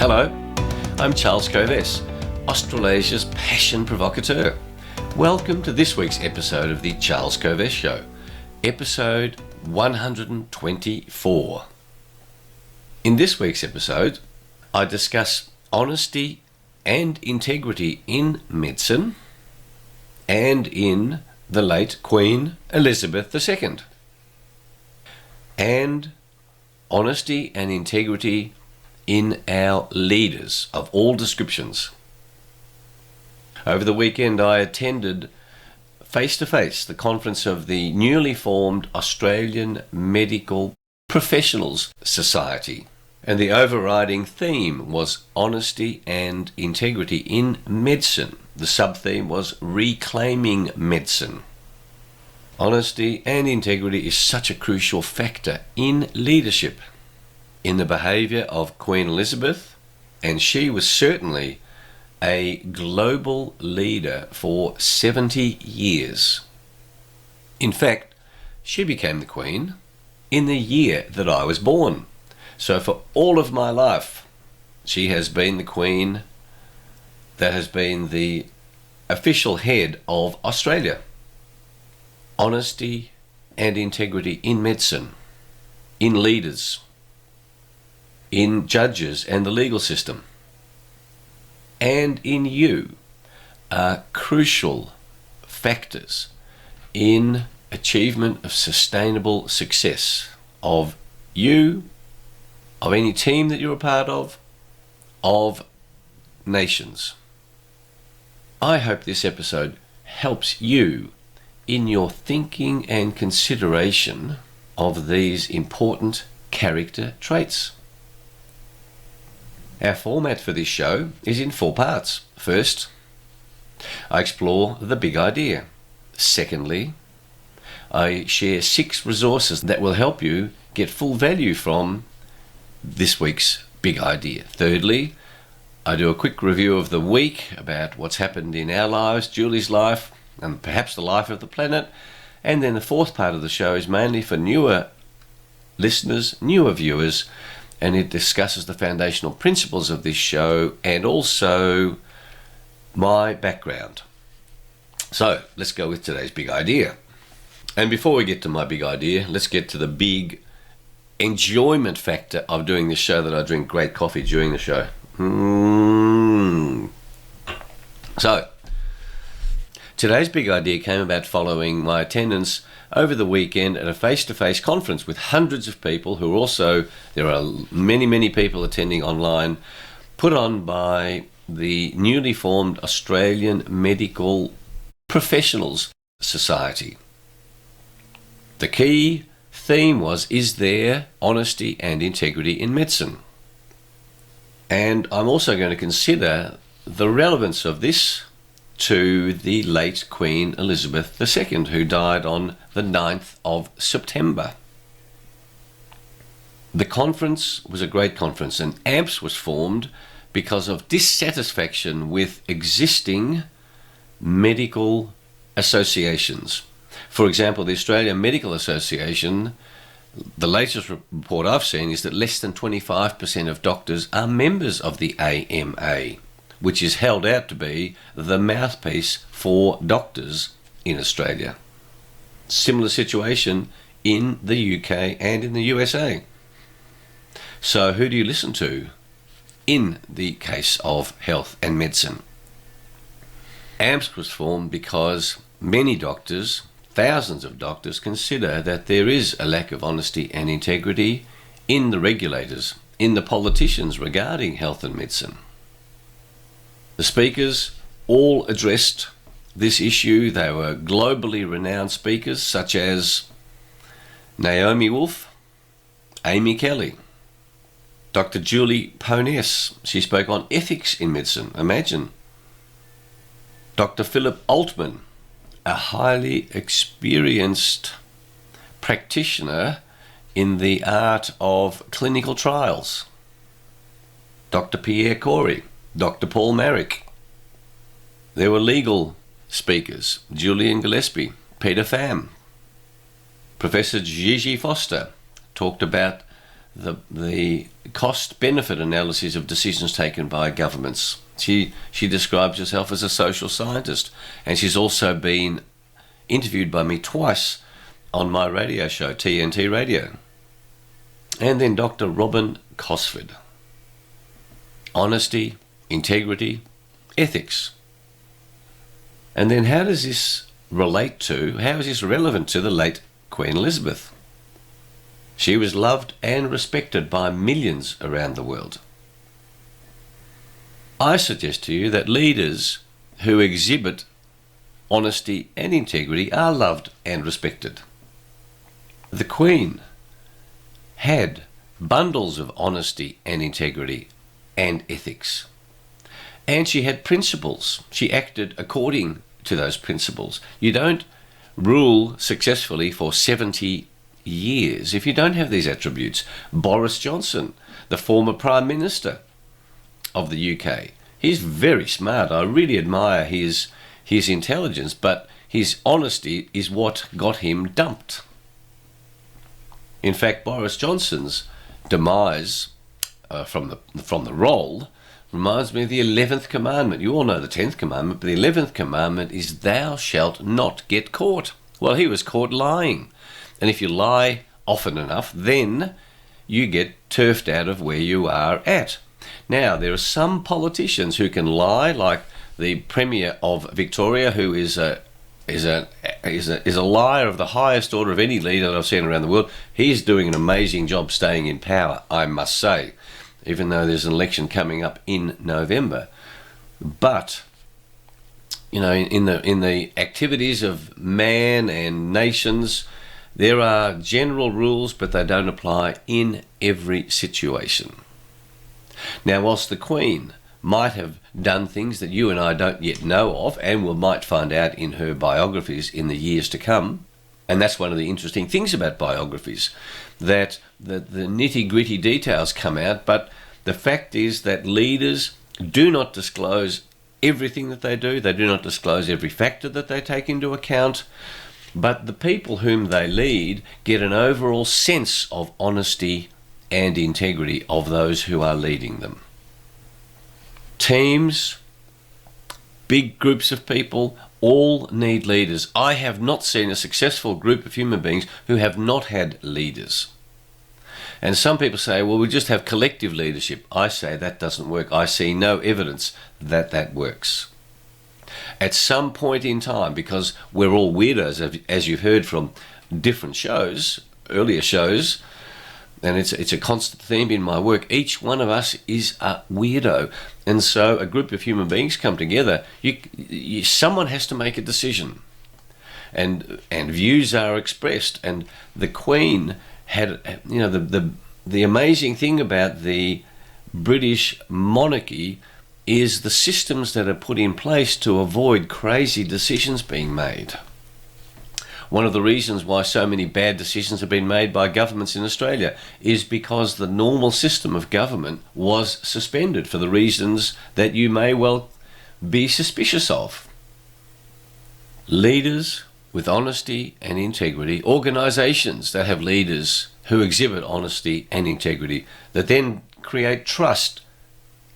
Hello, I'm Charles Coves, Australasia's passion provocateur. Welcome to this week's episode of the Charles Coves Show, episode 124. In this week's episode, I discuss honesty and integrity in medicine and in the late Queen Elizabeth II, and honesty and integrity in our leaders of all descriptions. Over the weekend, I attended face-to-face the conference of the newly formed Australian Medical Professionals Society, and the overriding theme was honesty and integrity in medicine. The sub-theme was reclaiming medicine. Honesty and integrity is such a crucial factor in leadership, in the behaviour of Queen Elizabeth, and she was certainly a global leader for 70 years. In fact, she became the Queen in the year that I was born. So for all of my life, she has been the Queen that has been the official head of Australia. Honesty and integrity in medicine, in leaders, in judges and the legal system, and in you are crucial factors in achievement of sustainable success of you, of any team that you're a part of nations. I hope this episode helps you in your thinking and consideration of these important character traits. Our format for this show is in 4 parts. First, I explore the big idea. Secondly, I share 6 resources that will help you get full value from this week's big idea. Thirdly, I do a quick review of the week about what's happened in our lives, Julie's life, and perhaps the life of the planet. And then the 4th part of the show is mainly for newer listeners, newer viewers, and it discusses the foundational principles of this show and also my background. So let's go with today's big idea. And before we get to my big idea, let's get to the big enjoyment factor of doing this show, that I drink great coffee during the show. So today's big idea came about following my attendance over the weekend at a face-to-face conference with hundreds of people who are also, there are many people attending online, put on by the newly formed Australian Medical Professionals Society. The key theme was, is there honesty and integrity in medicine? And I'm also going to consider the relevance of this to the late Queen Elizabeth II, who died on the 9th of September. The conference was a great conference, and AMPS was formed because of dissatisfaction with existing medical associations. For example, the Australian Medical Association, the latest report I've seen is that less than 25% of doctors are members of the AMA, which is held out to be the mouthpiece for doctors in Australia. Similar situation in the UK and in the USA. So who do you listen to in the case of health and medicine? AMPS was formed because many doctors, thousands of doctors, consider that there is a lack of honesty and integrity in the regulators, in the politicians regarding health and medicine. The speakers all addressed this issue. They were globally renowned speakers such as Naomi Wolf, Amy Kelly, Dr. Julie Poness. She spoke on ethics in medicine. Imagine. Dr. Philip Altman, a highly experienced practitioner in the art of clinical trials. Dr. Pierre Corey, Dr. Paul Marrick. There were legal speakers, Julian Gillespie, Peter Pham. Professor Gigi Foster talked about the cost-benefit analysis of decisions taken by governments. She describes herself as a social scientist, and she's also been interviewed by me twice on my radio show, TNT Radio. And then Dr. Robin Cosford. Honesty, integrity, ethics. And then how is this relevant to the late Queen Elizabeth? She was loved and respected by millions around the world. I suggest to you that leaders who exhibit honesty and integrity are loved and respected. The Queen had bundles of honesty and integrity and ethics. And she had principles. She acted according to those principles. You don't rule successfully for 70 years if you don't have these attributes. Boris Johnson, the former Prime Minister of the UK, he's very smart. I really admire his intelligence, but his honesty is what got him dumped. In fact, Boris Johnson's demise from the role reminds me of the 11th commandment. You all know the 10th commandment, but the 11th commandment is thou shalt not get caught. Well, he was caught lying. And if you lie often enough, then you get turfed out of where you are at. Now, there are some politicians who can lie, like the Premier of Victoria, who is a liar of the highest order of any leader that I've seen around the world. He's doing an amazing job staying in power, I must say, even though there's an election coming up in November. But you know, in the activities of man and nations, there are general rules, but they don't apply in every situation. Now, whilst the Queen might have done things that you and I don't yet know of, and we might find out in her biographies in the years to come, and that's one of the interesting things about biographies, that the nitty-gritty details come out, but the fact is that leaders do not disclose everything that they do not disclose every factor that they take into account, but the people whom they lead get an overall sense of honesty and integrity of those who are leading them. Teams, big groups of people, all need leaders. I have not seen a successful group of human beings who have not had leaders. And some people say, well, we just have collective leadership. I say that doesn't work. I see no evidence that that works. At some point in time, because we're all weirdos, as you've heard from different shows, earlier shows, and it's a constant theme in my work, each one of us is a weirdo. And so a group of human beings come together, someone has to make a decision. And views are expressed. And the Queen had, you know, the amazing thing about the British monarchy is the systems that are put in place to avoid crazy decisions being made. One of the reasons why so many bad decisions have been made by governments in Australia is because the normal system of government was suspended for the reasons that you may well be suspicious of. Leaders with honesty and integrity, organisations that have leaders who exhibit honesty and integrity, that then create trust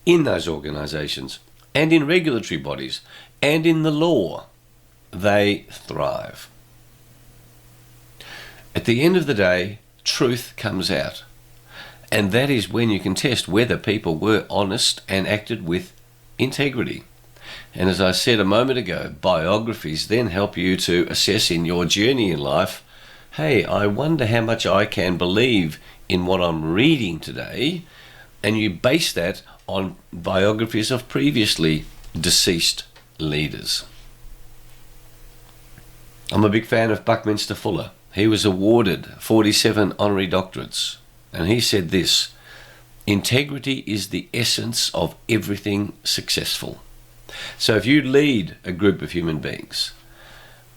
in those organisations and in regulatory bodies and in the law, they thrive. At the end of the day, truth comes out. And that is when you can test whether people were honest and acted with integrity. And as I said a moment ago, biographies then help you to assess in your journey in life, hey, I wonder how much I can believe in what I'm reading today. And you base that on biographies of previously deceased leaders. I'm a big fan of Buckminster Fuller. He was awarded 47 honorary doctorates, and he said this: integrity is the essence of everything successful. So if you lead a group of human beings,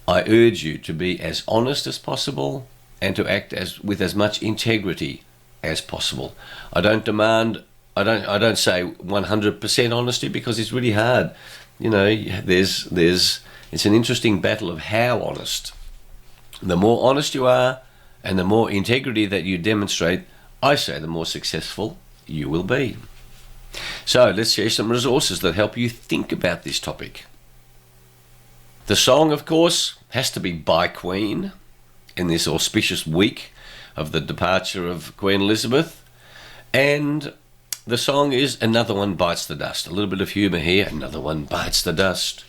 I urge you to be as honest as possible and to act with as much integrity as possible. I don't say 100% honesty, because it's really hard. You know, it's an interesting battle of how honest. The more honest you are and the more integrity that you demonstrate, I say the more successful you will be. So let's share some resources that help you think about this topic. The song, of course, has to be by Queen in this auspicious week of the departure of Queen Elizabeth. And the song is Another One Bites the Dust. A little bit of humour here. Another one bites the dust.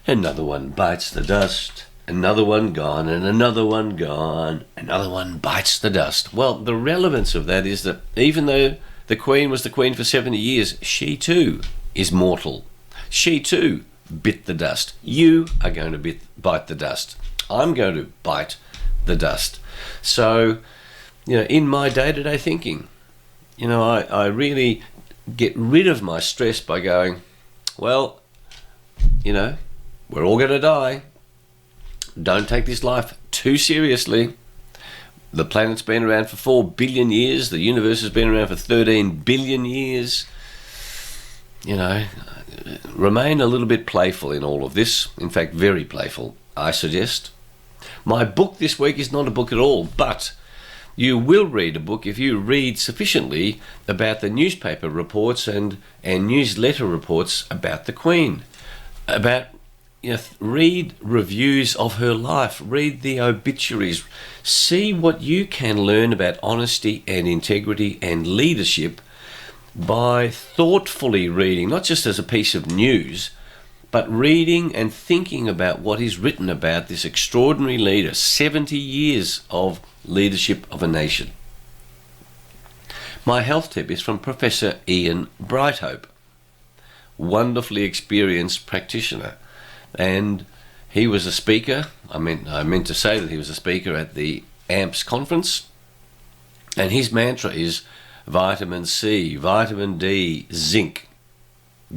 Another one bites the dust. Another one gone and another one gone. Another one bites the dust. Well, the relevance of that is that even though the Queen was the Queen for 70 years, she too is mortal. She too bit the dust. You are going to bite the dust. I'm going to bite the dust. So, in my day-to-day thinking, I really get rid of my stress by going, well, we're all going to die. Don't take this life too seriously. The planet's been around for 4 billion years. The universe has been around for 13 billion years. Remain a little bit playful in all of this. In fact, very playful, I suggest. My book this week is not a book at all, but you will read a book if you read sufficiently about the newspaper reports and newsletter reports about the Queen. Read reviews of her life, read the obituaries, see what you can learn about honesty and integrity and leadership by thoughtfully reading, not just as a piece of news, but reading and thinking about what is written about this extraordinary leader, 70 years of leadership of a nation. My health tip is from Professor Ian Brighthope, wonderfully experienced practitioner. And he was a speaker. I meant to say that he was a speaker at the AMPS conference. And his mantra is vitamin C, vitamin D, zinc.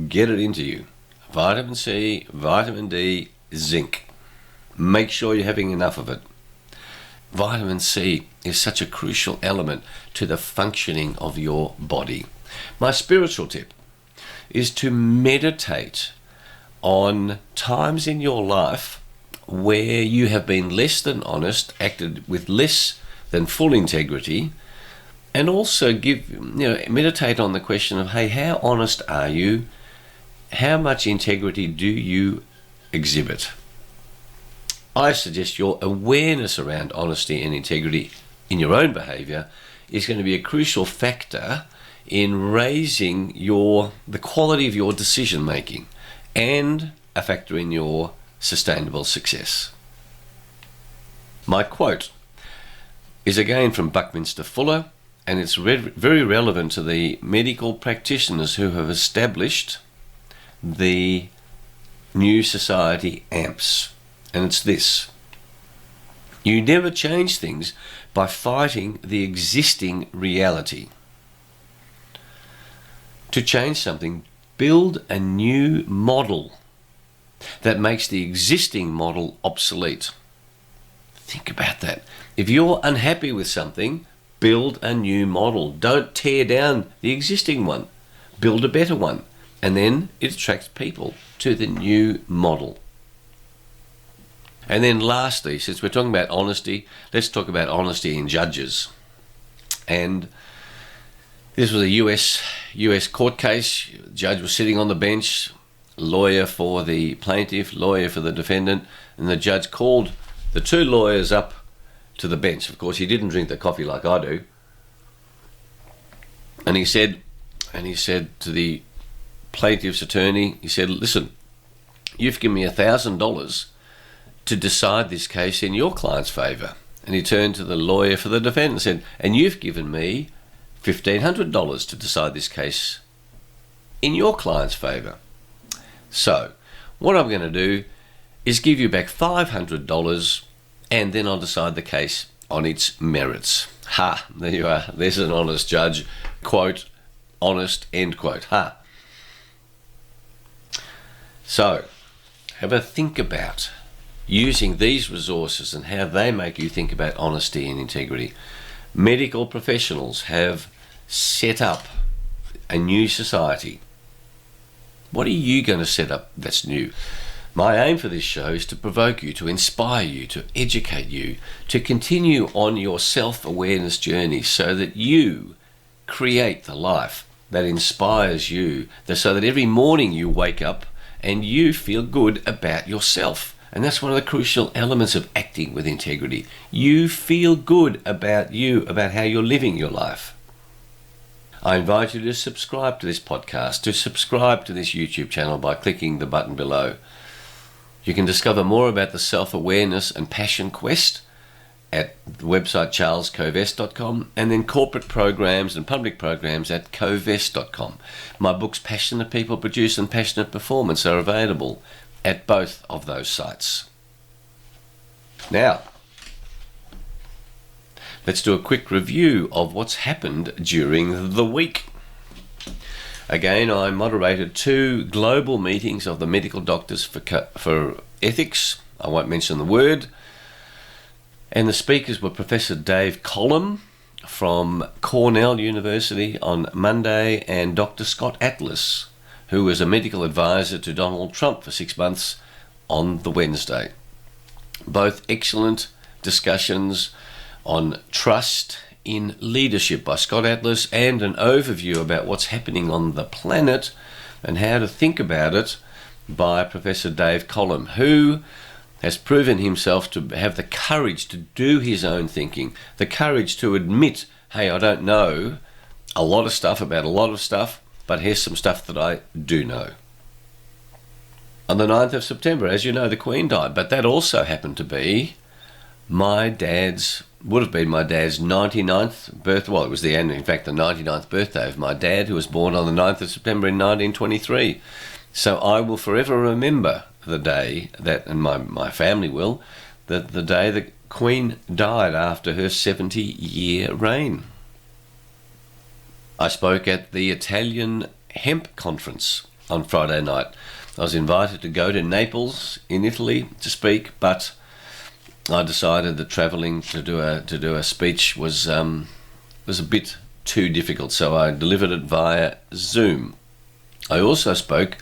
Get it into you. Vitamin C, vitamin D, zinc. Make sure you're having enough of it. Vitamin C is such a crucial element to the functioning of your body. My spiritual tip is to meditate on times in your life where you have been less than honest, acted with less than full integrity, and also meditate on the question of, hey, how honest are you? How much integrity do you exhibit? I suggest your awareness around honesty and integrity in your own behaviour is going to be a crucial factor in raising the quality of your decision making, and a factor in your sustainable success. My quote is again from Buckminster Fuller, and it's very relevant to the medical practitioners who have established the new society AMPS. And it's this: you never change things by fighting the existing reality. To change something, build a new model that makes the existing model obsolete. Think about that. If you're unhappy with something, build a new model. Don't tear down the existing one. Build a better one. And then it attracts people to the new model. And then lastly, since we're talking about honesty, let's talk about honesty in judges. And this was a US court case. The judge was sitting on the bench, lawyer for the plaintiff, lawyer for the defendant, and the judge called the two lawyers up to the bench. Of course, he didn't drink the coffee like I do. And he said to the plaintiff's attorney, he said, listen, you've given me $1,000 to decide this case in your client's favour. And he turned to the lawyer for the defendant and said, and you've given me $1,500 to decide this case in your client's favour. So, what I'm going to do is give you back $500 and then I'll decide the case on its merits. Ha, there you are. There's an honest judge. Quote, honest, end quote. Ha. So, have a think about using these resources and how they make you think about honesty and integrity. Medical professionals have set up a new society. What are you going to set up that's new? My aim for this show is to provoke you, to inspire you, to educate you, to continue on your self-awareness journey so that you create the life that inspires you, so that every morning you wake up and you feel good about yourself. And that's one of the crucial elements of acting with integrity. You feel good about you, about how you're living your life. I invite you to subscribe to this podcast, to subscribe to this YouTube channel by clicking the button below. You can discover more about the self-awareness and passion quest at the website charlescovest.com, and then corporate programs and public programs at covest.com. My books Passionate People Produce and Passionate Performance are available at both of those sites. Now, let's do a quick review of what's happened during the week. Again, I moderated 2 global meetings of the medical doctors for ethics. I won't mention the word. And the speakers were Professor Dave Collum from Cornell University on Monday, and Dr. Scott Atlas, who was a medical advisor to Donald Trump for 6 months, on the Wednesday. Both excellent discussions on trust in leadership by Scott Atlas, and an overview about what's happening on the planet and how to think about it by Professor Dave Collum, who has proven himself to have the courage to do his own thinking, the courage to admit, hey, I don't know a lot of stuff about a lot of stuff, but here's some stuff that I do know. On the 9th of September, as you know, the Queen died, but that also happened to be would have been my dad's 99th birthday. Well, it was the 99th birthday of my dad, who was born on the 9th of September in 1923. So I will forever remember the day that, and my family will, that the day the Queen died after her 70-year reign. I spoke at the Italian Hemp Conference on Friday night. I was invited to go to Naples in Italy to speak, but I decided that travelling to do a speech was a bit too difficult, so I delivered it via Zoom. I also spoke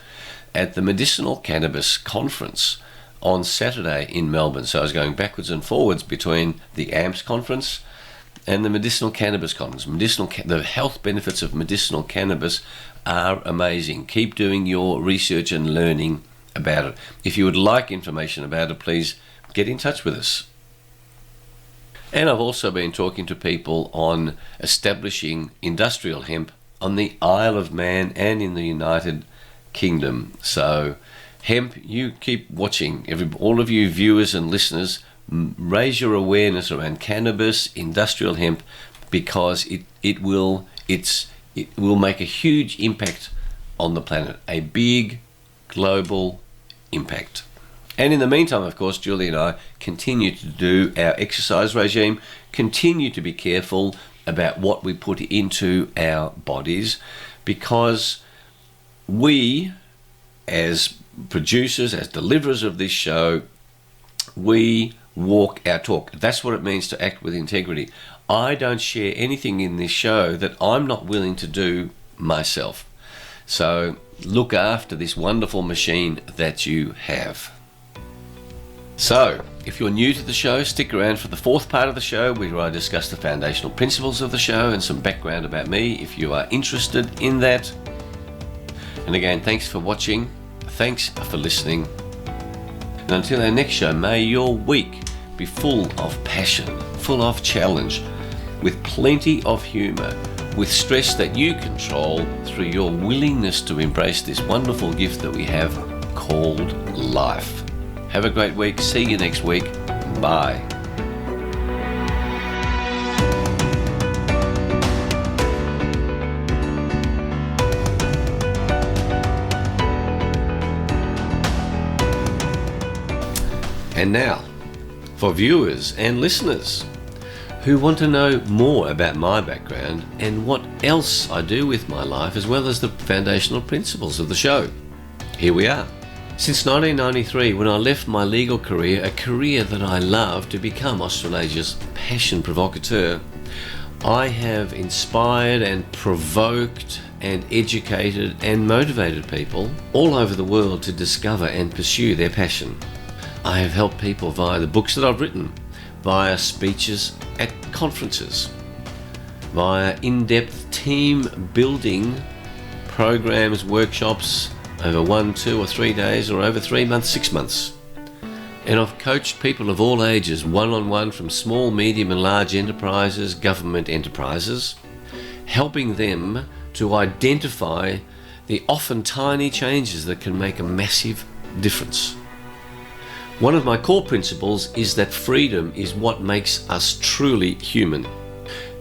at the Medicinal Cannabis Conference on Saturday in Melbourne, so I was going backwards and forwards between the AMPS conference and the Medicinal Cannabis Conference. The health benefits of medicinal cannabis are amazing. Keep doing your research and learning about it. If you would like information about it, please get in touch with us. And I've also been talking to people on establishing industrial hemp on the Isle of Man and in the United Kingdom. So hemp, you keep watching. All of you viewers and listeners, raise your awareness around cannabis, industrial hemp, because it will make a huge impact on the planet, a big global impact. And in the meantime, of course, Julie and I continue to do our exercise regime, continue to be careful about what we put into our bodies, because we, as producers, as deliverers of this show, we walk our talk. That's what it means to act with integrity. I don't share anything in this show that I'm not willing to do myself. So look after this wonderful machine that you have. So, if you're new to the show, stick around for the 4th part of the show, where I discuss the foundational principles of the show and some background about me, if you are interested in that. And again, thanks for watching, thanks for listening, and until our next show, may your week be full of passion, full of challenge, with plenty of humour, with stress that you control through your willingness to embrace this wonderful gift that we have called life. Have a great week. See you next week. Bye. And now, for viewers and listeners who want to know more about my background and what else I do with my life, as well as the foundational principles of the show, here we are. Since 1993, when I left my legal career, a career that I love, to become Australasia's passion provocateur, I have inspired and provoked and educated and motivated people all over the world to discover and pursue their passion. I have helped people via the books that I've written, via speeches at conferences, via in-depth team building programs, workshops over 1, 2 or 3 days, or over 3 months, 6 months. And I've coached people of all ages, one-on-one, from small, medium and large enterprises, government enterprises, helping them to identify the often tiny changes that can make a massive difference. One of my core principles is that freedom is what makes us truly human.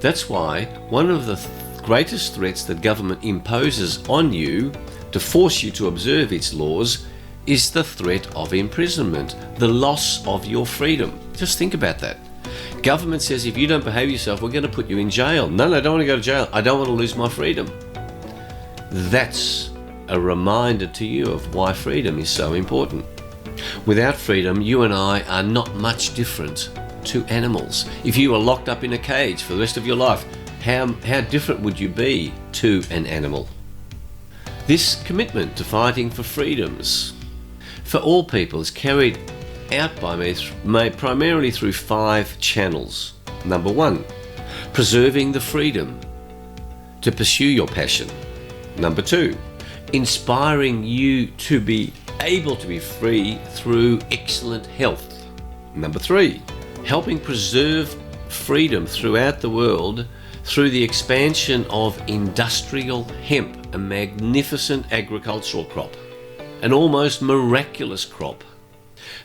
That's why one of the greatest threats that government imposes on you to force you to observe its laws is the threat of imprisonment, the loss of your freedom. Just think about that. Government says if you don't behave yourself, we're going to put you in jail. No, I don't want to go to jail. I don't want to lose my freedom. That's a reminder to you of why freedom is so important. Without freedom, you and I are not much different to animals. If you were locked up in a cage for the rest of your life, how different would you be to an animal? This commitment to fighting for freedoms for all people is carried out by me primarily through 5 channels. Number 1, preserving the freedom to pursue your passion. Number 2, inspiring you to be able to be free through excellent health. Number 3, helping preserve freedom throughout the world through the expansion of industrial hemp, a magnificent agricultural crop, an almost miraculous crop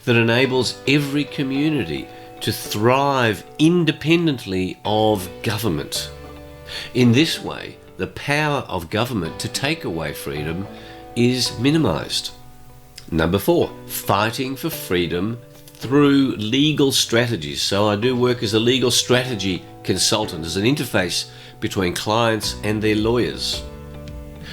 that enables every community to thrive independently of government. In this way, the power of government to take away freedom is minimized. Number 4, fighting for freedom through legal strategies. So I do work as a legal strategy consultant, as an interface between clients and their lawyers.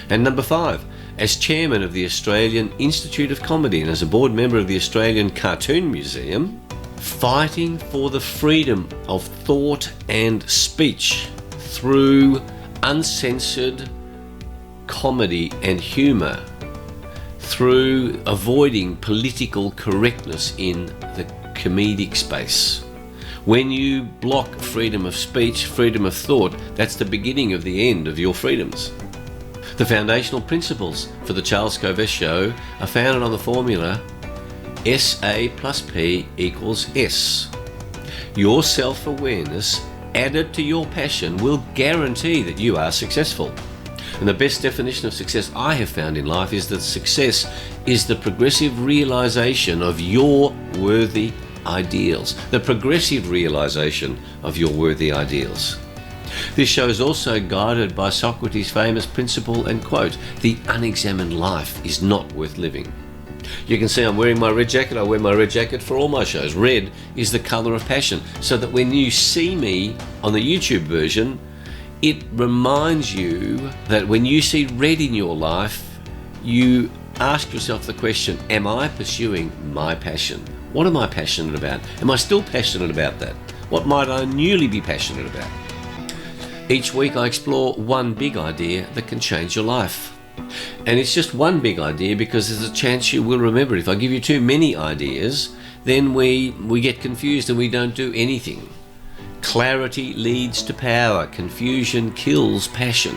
And number 5, as chairman of the Australian Institute of Comedy and as a board member of the Australian Cartoon Museum, fighting for the freedom of thought and speech through uncensored comedy and humour, through avoiding political correctness in the comedic space. When you block freedom of speech, freedom of thought, that's the beginning of the end of your freedoms. The foundational principles for the Charles Kovess Show are founded on the formula SA plus P equals S. Your self-awareness added to your passion will guarantee that you are successful. And the best definition of success I have found in life is that success is the progressive realization of your worthy ideals. The progressive realization of your worthy ideals. This show is also guided by Socrates' famous principle and quote, "The unexamined life is not worth living." You can see I'm wearing my red jacket. I wear my red jacket for all my shows. Red is the color of passion, so that when you see me on the YouTube version, it reminds you that when you see red in your life, you ask yourself the question, am I pursuing my passion? What am I passionate about? Am I still passionate about that? What might I newly be passionate about? Each week I explore one big idea that can change your life. And it's just one big idea because there's a chance you will remember it. If I give you too many ideas, then we get confused and we don't do anything. Clarity leads to power. Confusion kills passion.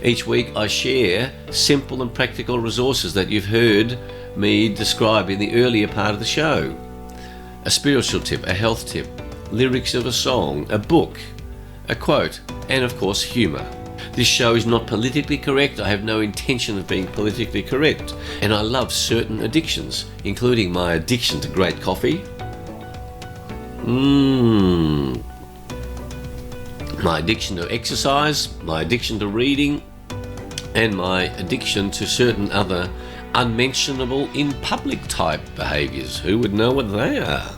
Each week I share simple and practical resources that you've heard me describe in the earlier part of the show. A spiritual tip, a health tip, lyrics of a song, a book, a quote, and of course humour. This show is not politically correct. I have no intention of being politically correct. And I love certain addictions, including my addiction to great coffee, my addiction to exercise, my addiction to reading, and my addiction to certain other unmentionable in public type behaviours. Who would know what they are?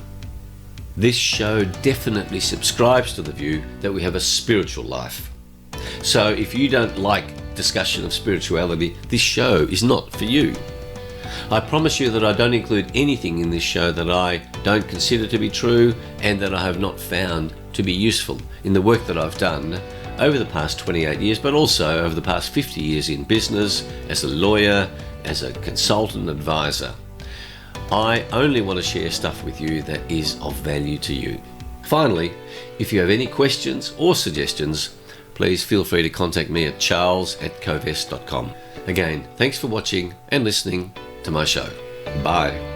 This show definitely subscribes to the view that we have a spiritual life. So if you don't like discussion of spirituality, this show is not for you. I promise you that I don't include anything in this show that I don't consider to be true and that I have not found to be useful in the work that I've done over the past 28 years, but also over the past 50 years in business, as a lawyer, as a consultant advisor. I only want to share stuff with you that is of value to you. Finally, if you have any questions or suggestions, please feel free to contact me at charles@covest.com. Again, thanks for watching and listening to my show. Bye.